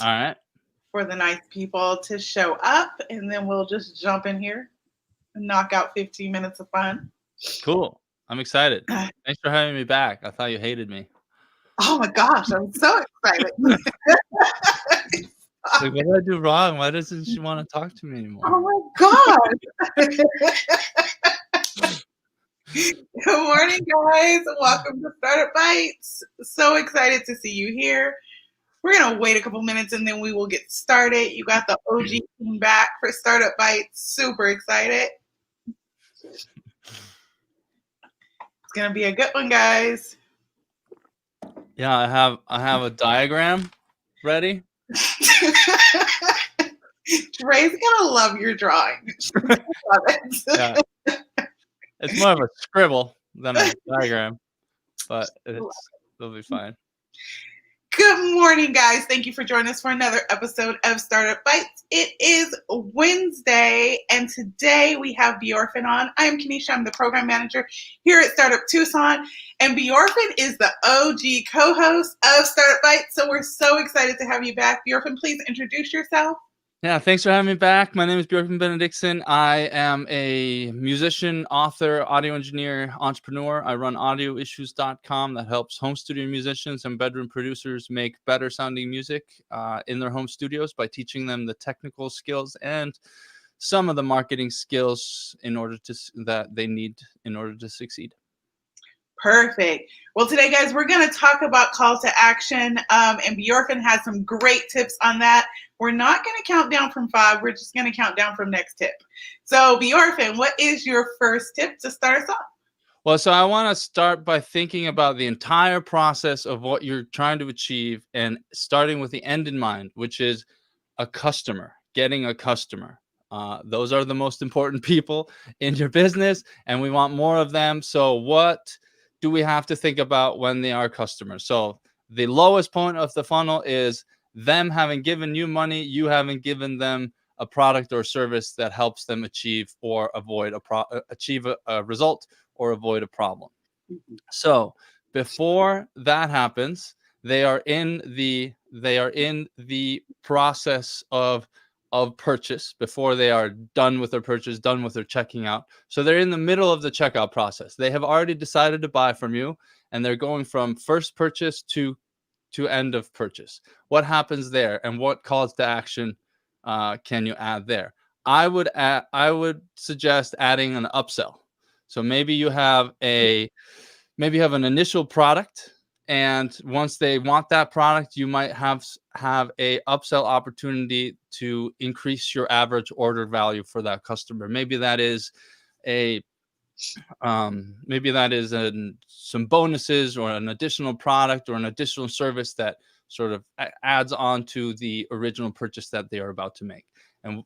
All right. for the nice people to show up, and then we'll just jump in here and knock out 15 minutes of fun. Cool. I'm excited. Thanks for having me back. I thought you hated me. Oh my gosh, I'm so excited. It's like, what did I do wrong? Why doesn't she want to talk to me anymore? Oh my gosh. Good morning, guys. Welcome to Startup Bites. So excited to see you here. We're going to wait a couple minutes and then we will get started. You got the OG team back for Startup Bites. Super excited. It's going to be a good one, guys. Yeah, I have a diagram ready. Trey's going to love your drawing. Love it. Yeah. It's more of a scribble than a diagram, but it'll be fine. Good morning, guys. Thank you for joining us for another episode of Startup Bites. It is Wednesday, and today we have Bjorgivn on. I am Keneshia. I'm the program manager here at Startup Tucson, and Bjorgivn is the OG co-host of Startup Bites, so we're so excited to have you back. Bjorgivn, please introduce yourself. Yeah, thanks for having me back. My name is Bjorgivn Benediktsson. I am a musician, author, audio engineer, entrepreneur. I run audioissues.com that helps home studio musicians and bedroom producers make better sounding music in their home studios by teaching them the technical skills and some of the marketing skills that they need in order to succeed. Perfect. Well, today, guys, we're going to talk about call to action, and Bjorgivn has some great tips on that. We're not going to count down from 5. We're just going to count down from next tip. So, Bjorgivn, what is your first tip to start us off? Well, so I want to start by thinking about the entire process of what you're trying to achieve and starting with the end in mind, which is a customer, getting a customer. Those are the most important people in your business, and we want more of them. So what do we have to think about when they are customers? So the lowest point of the funnel is them having given you money, you haven't given them a product or service that helps them achieve or avoid achieve a result or avoid a problem. So before that happens, they are in the process of purchase before they are done with their purchase, done with their checking out. So they're in the middle of the checkout process. They have already decided to buy from you, and they're going from first purchase to end of purchase. What happens there, and what calls to action can you add there? I would suggest adding an upsell. So maybe you have an initial product, and once they want that product, you might have a upsell opportunity to increase your average order value for that customer. Maybe that is some bonuses or an additional product or an additional service that sort of adds on to the original purchase that they are about to make.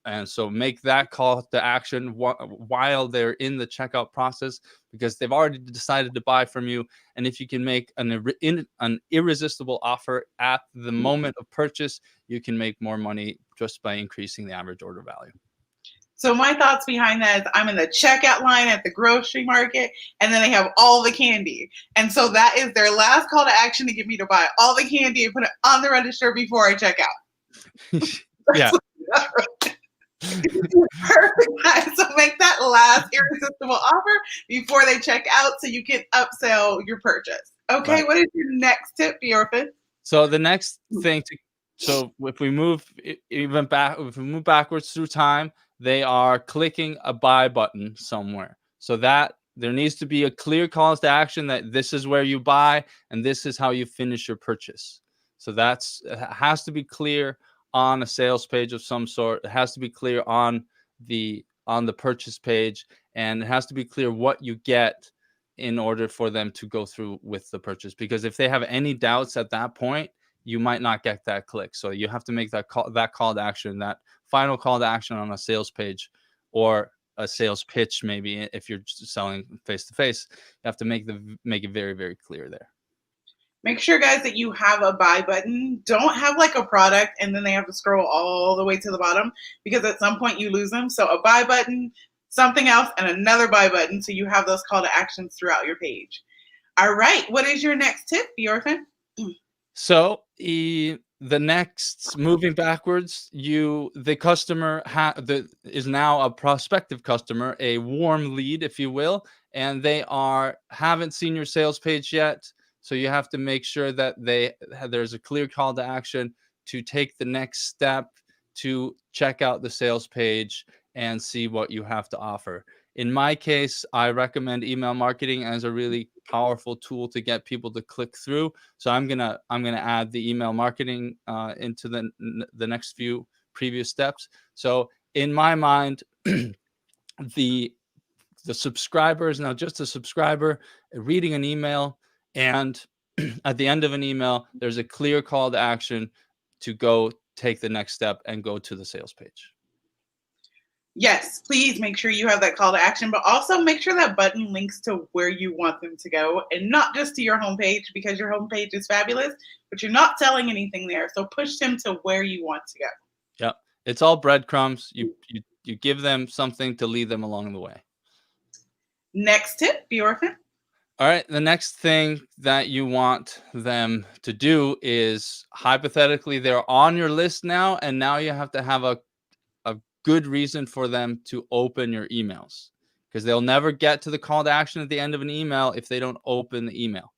And so make that call to action while they're in the checkout process, because they've already decided to buy from you. And if you can make an irresistible offer at the moment of purchase, you can make more money just by increasing the average order value. So my thoughts behind that is I'm in the checkout line at the grocery market, and then they have all the candy. And so that is their last call to action to get me to buy all the candy and put it on the register before I check out. Yeah. Perfect. So make that last irresistible offer before they check out so you can upsell your purchase. Okay, right. What is your next tip, Bjorgivn? So the next thing if we move backwards through time, they are clicking a buy button somewhere. So that there needs to be a clear call to action that this is where you buy and this is how you finish your purchase. So it has to be clear on a sales page of some sort. It has to be clear on the purchase page, and it has to be clear what you get in order for them to go through with the purchase. Because if they have any doubts at that point, you might not get that click. So you have to make that call to action, that final call to action on a sales page or a sales pitch. Maybe if you're selling face to face, you have to make it very, very clear there. Make sure, guys, that you have a buy button. Don't have like a product and then they have to scroll all the way to the bottom, because at some point you lose them. So a buy button, something else, and another buy button, so you have those call to actions throughout your page. All right. What is your next tip, Bjorgivn? So the next, moving backwards, the customer is now a prospective customer, a warm lead, if you will, and they haven't seen your sales page yet. So you have to make sure that there's a clear call to action to take the next step to check out the sales page and see what you have to offer. In my case, I recommend email marketing as a really powerful tool to get people to click through. So I'm gonna add the email marketing into the next few previous steps. So in my mind, the subscriber is now just a subscriber reading an email, and at the end of an email, there's a clear call to action to go take the next step and go to the sales page. Yes, please make sure you have that call to action, but also make sure that button links to where you want them to go and not just to your homepage, because your homepage is fabulous, but you're not selling anything there. So push them to where you want to go. Yep. It's all breadcrumbs. You give them something to lead them along the way. Next tip, Bjorgivn. All right. The next thing that you want them to do is, hypothetically, they're on your list now, and now you have to have a good reason for them to open your emails, because they'll never get to the call to action at the end of an email if they don't open the email.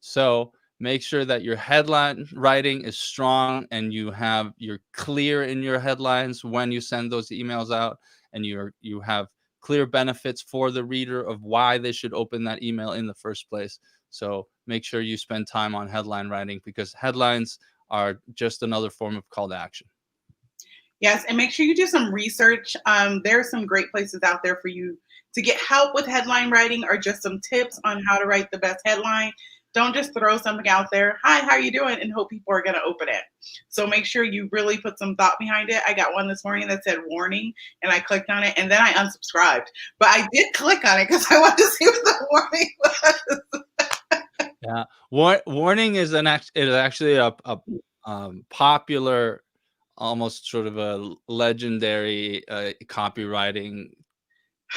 So make sure that your headline writing is strong and you're clear in your headlines when you send those emails out, and you have clear benefits for the reader of why they should open that email in the first place. So make sure you spend time on headline writing, because headlines are just another form of call to action. Yes, and make sure you do some research. There are some great places out there for you to get help with headline writing, or just some tips on how to write the best headline. Don't just throw something out there, hi, how are you doing, and hope people are going to open it. So make sure you really put some thought behind it. I got one this morning that said warning, and I clicked on it, and then I unsubscribed. But I did click on it because I wanted to see what the warning was. Yeah, warning is actually a popular, almost sort of a legendary copywriting,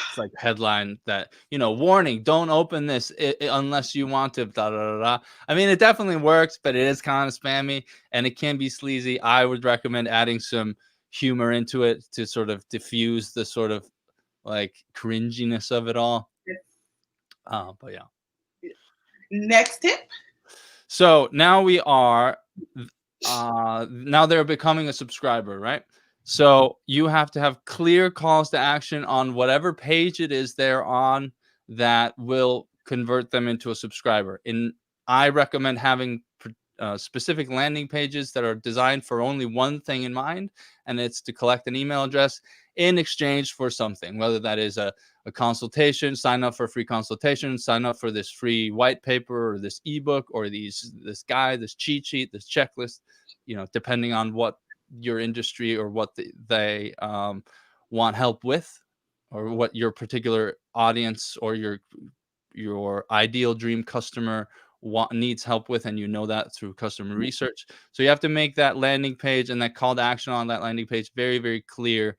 it's like headline that, warning, don't open this unless you want to, da, da, da, da. I mean, it definitely works, but it is kind of spammy and it can be sleazy. I would recommend adding some humor into it to sort of diffuse the sort of like cringiness of it all. But yeah. Next tip. So now we are, now they're becoming a subscriber, right? So you have to have clear calls to action on whatever page it is they're on that will convert them into a subscriber. I recommend having specific landing pages that are designed for only one thing in mind, and it's to collect an email address in exchange for something, whether that is a consultation, sign up for a free consultation, sign up for this free white paper or this ebook or this guide, this cheat sheet, this checklist, depending on what your industry or what they want help with, or what your particular audience or your ideal dream customer needs help with, and that through customer research. So you have to make that landing page and that call to action on that landing page very, very clear,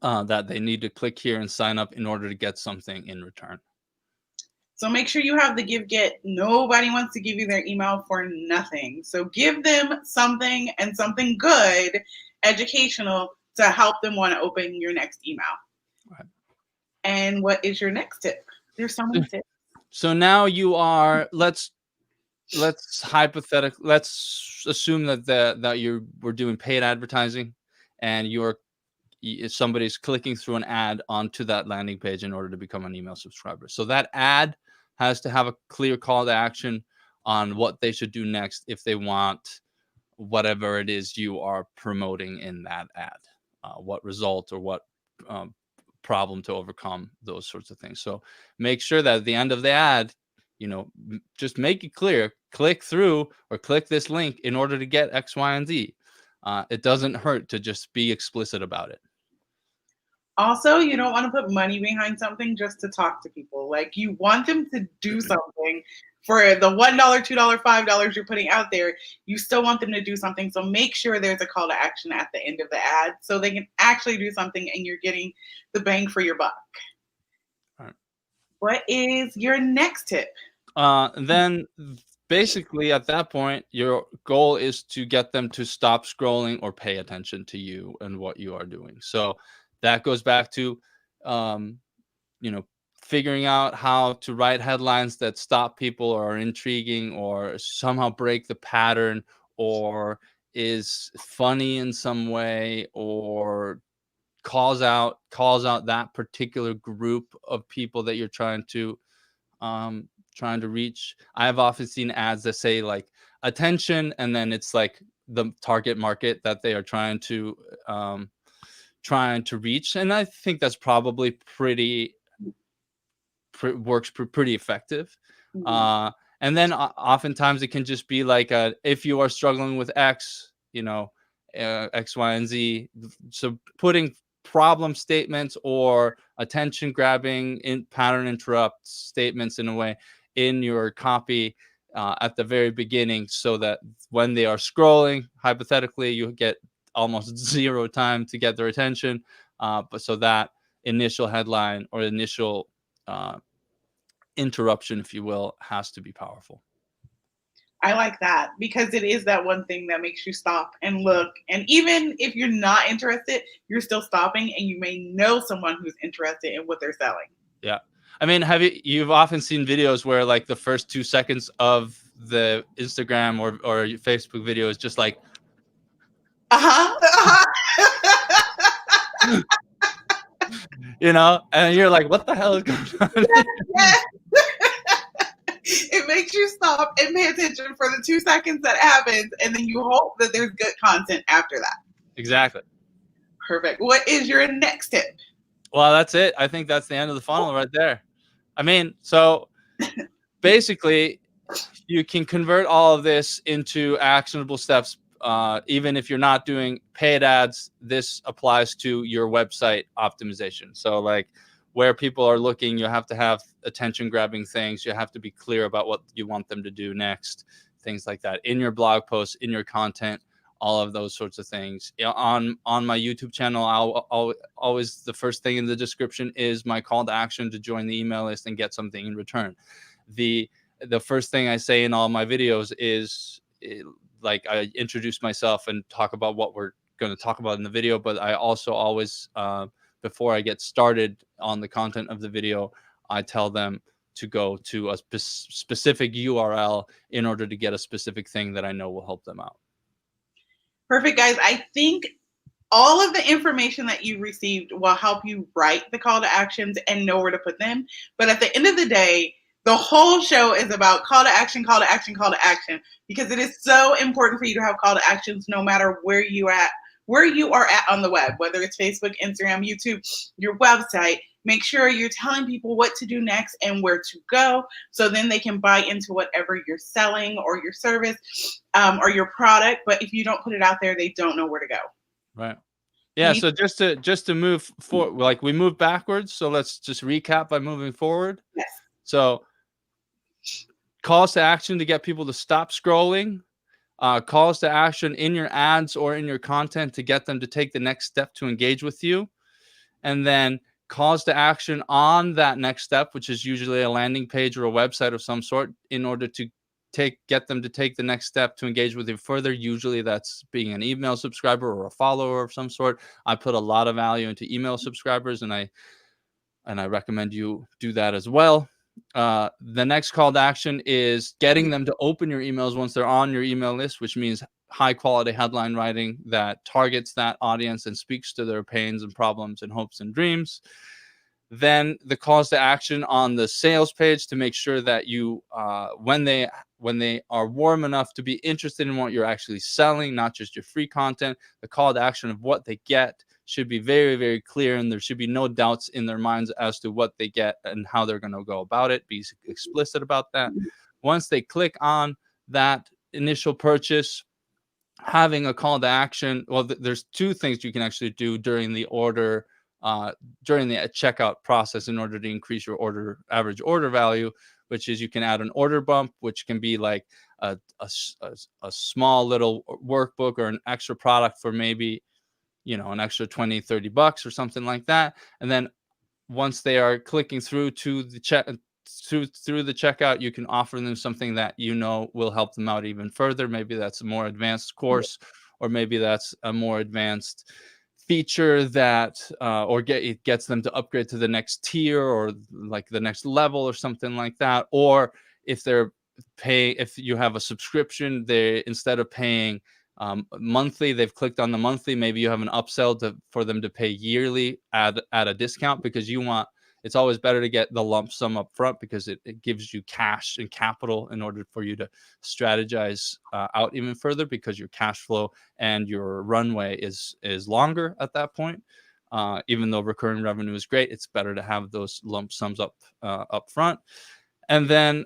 that they need to click here and sign up in order to get something in return. So make sure you have the give get. Nobody wants to give you their email for nothing. So give them something, and something good, educational, to help them want to open your next email. Right. And what is your next tip? There's so many tips. So now you are, let's assume that we're doing paid advertising, and somebody's clicking through an ad onto that landing page in order to become an email subscriber. So that ad has to have a clear call to action on what they should do next if they want whatever it is you are promoting in that ad, what result or what problem to overcome, those sorts of things. So make sure that at the end of the ad, just make it clear, click through or click this link in order to get X, Y, and Z. It doesn't hurt to just be explicit about it. Also, you don't want to put money behind something just to talk to people. Like, you want them to do something for the $1, $2, $5 you're putting out there. You still want them to do something. So make sure there's a call to action at the end of the ad so they can actually do something and you're getting the bang for your buck. All right. What is your next tip? Then basically at that point, your goal is to get them to stop scrolling or pay attention to you and what you are doing. So that goes back to, um, you know, figuring out how to write headlines that stop people or are intriguing or somehow break the pattern or is funny in some way or calls out that particular group of people that you're trying to reach. I've often seen ads that say like attention, and then it's like the target market that they are trying to reach, and I think that's probably pretty effective. Mhm. Uh, and then oftentimes it can just be like if you are struggling with X, X, Y, and Z. So putting problem statements or attention grabbing in pattern interrupt statements in a way in your copy at the very beginning, so that when they are scrolling, hypothetically, you get almost zero time to get their attention. But so that initial headline or initial uh, interruption, if you will, has to be powerful. I like that because it is that one thing that makes you stop and look. And even if you're not interested, you're still stopping and you may know someone who's interested in what they're selling. Yeah. I mean, you've often seen videos where like the first 2 seconds of the Instagram or Facebook video is just like, Uh-huh. Uh-huh. and you're like, what the hell is going on? Yes. It makes you stop and pay attention for the 2 seconds that happens, and then you hope that there's good content after that. Exactly. Perfect. What is your next tip? Well, that's it. I think that's the end of the funnel right there. I mean, so basically, you can convert all of this into actionable steps. Even if you're not doing paid ads, this applies to your website optimization. So like where people are looking, you have to have attention grabbing things. You have to be clear about what you want them to do next, things like that in your blog posts, in your content, all of those sorts of things. On my YouTube channel, I'll always, the first thing in the description is my call to action to join the email list and get something in return. The first thing I say in all my videos is like I introduce myself and talk about what we're going to talk about in the video, but I also always before I get started on the content of the video, I tell them to go to a specific URL in order to get a specific thing that I know will help them out. Perfect, guys. I think all of the information that you received will help you write the call to actions and know where to put them. But at the end of the day, the whole show is about call to action, call to action, call to action, because it is so important for you to have call to actions no matter where you are at on the web, whether it's Facebook, Instagram, YouTube, your website. Make sure you're telling people what to do next and where to go, so then they can buy into whatever you're selling or your service or your product. But if you don't put it out there, they don't know where to go. Right. Yeah. So just to move forward, like we move backwards. So let's just recap by moving forward. Yes. So calls to action to get people to stop scrolling, calls to action in your ads or in your content to get them to take the next step to engage with you, and then calls to action on that next step, which is usually a landing page or a website of some sort, in order to get them to take the next step to engage with you further. Usually that's being an email subscriber or a follower of some sort. I put a lot of value into email subscribers, and I recommend you do that as well. The next call to action is getting them to open your emails once they're on your email list, which means high quality headline writing that targets that audience and speaks to their pains and problems and hopes and dreams. Then the calls to action on the sales page to make sure that you, when they are warm enough to be interested in what you're actually selling, not just your free content, the call to action of what they get should be very, very clear, and there should be no doubts in their minds as to what they get and how they're going to go about it. Be explicit about that. Once they click on that initial purchase, having a call to action. Well, there's two things you can actually do during the checkout process in order to increase your average order value, which is you can add an order bump, which can be like a small little workbook or an extra product for maybe an extra $20-$30 or something like that. And then once they are clicking through to the through the checkout, you can offer them something that will help them out even further. Maybe that's a more advanced course, or maybe that's a more advanced feature that it gets them to upgrade to the next tier, or like the next level, or something like that. Or if you have a subscription, they, instead of paying monthly, they've clicked on the monthly, maybe you have an upsell for them to pay yearly at a discount, because it's always better to get the lump sum up front, because it gives you cash and capital in order for you to strategize out even further, because your cash flow and your runway is longer at that point. Even though recurring revenue is great, it's better to have those lump sums up front. And then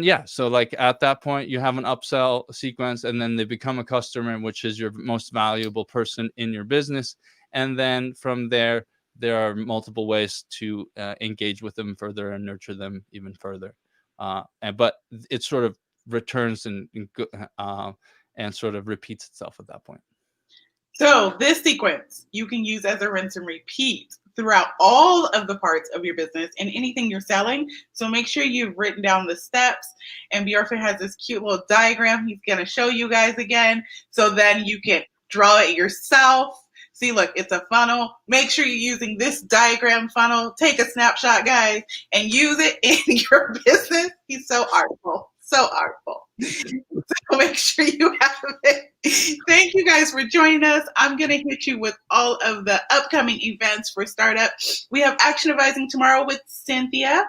yeah, so like at that point you have an upsell sequence, and then they become a customer, which is your most valuable person in your business. And then from there are multiple ways to engage with them further and nurture them even further. But it sort of returns and sort of repeats itself at that point. So this sequence you can use as a rinse and repeat throughout all of the parts of your business and anything you're selling. So make sure you've written down the steps. And Bjorgivn has this cute little diagram he's going to show you guys again. So then you can draw it yourself. See, look, it's a funnel. Make sure you're using this diagram funnel. Take a snapshot, guys, and use it in your business. He's so artful. So artful. So make sure you have it. Thank you guys for joining us. I'm going to hit you with all of the upcoming events for Startup. We have Action Advising tomorrow with Cynthia.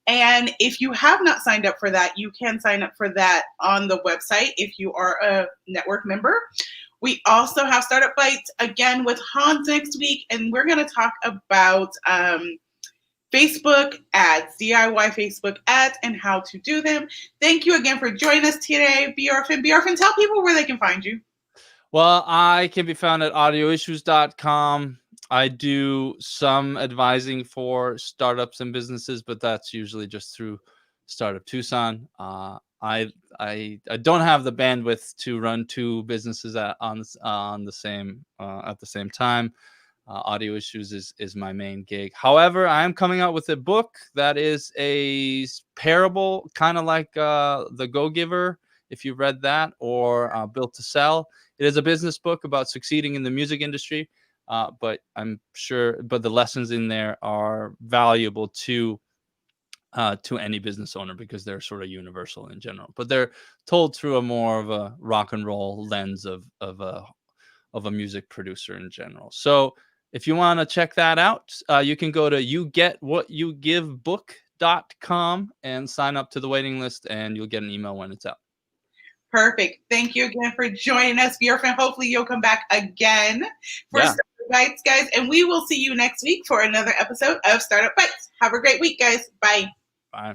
And if you have not signed up for that, you can sign up for that on the website if you are a network member. We also have Startup Bites again with Hans next week. And we're going to talk about Facebook ads, DIY Facebook ads, and how to do them. Thank you again for joining us today, Bjorgivn. Bjorgivn, tell people where they can find you. Well, I can be found at audioissues.com. I do some advising for startups and businesses, but that's usually just through Startup Tucson. I don't have the bandwidth to run two businesses at the same time. Audio Issues is my main gig. However, I am coming out with a book that is a parable, kind of like The Go-Giver, if you've read that, or Built to Sell. It is a business book about succeeding in the music industry, but the lessons in there are valuable to any business owner, because they're sort of universal in general, but they're told through a more of a rock and roll lens of a music producer in general. So if you want to check that out, you can go to yougetwhatyougivebook.com and sign up to the waiting list, and you'll get an email when it's out. Perfect. Thank you again for joining us, Bjorgivn. Hopefully you'll come back again for Startup Bites, guys. And we will see you next week for another episode of Startup Bites. Have a great week, guys. Bye. Bye.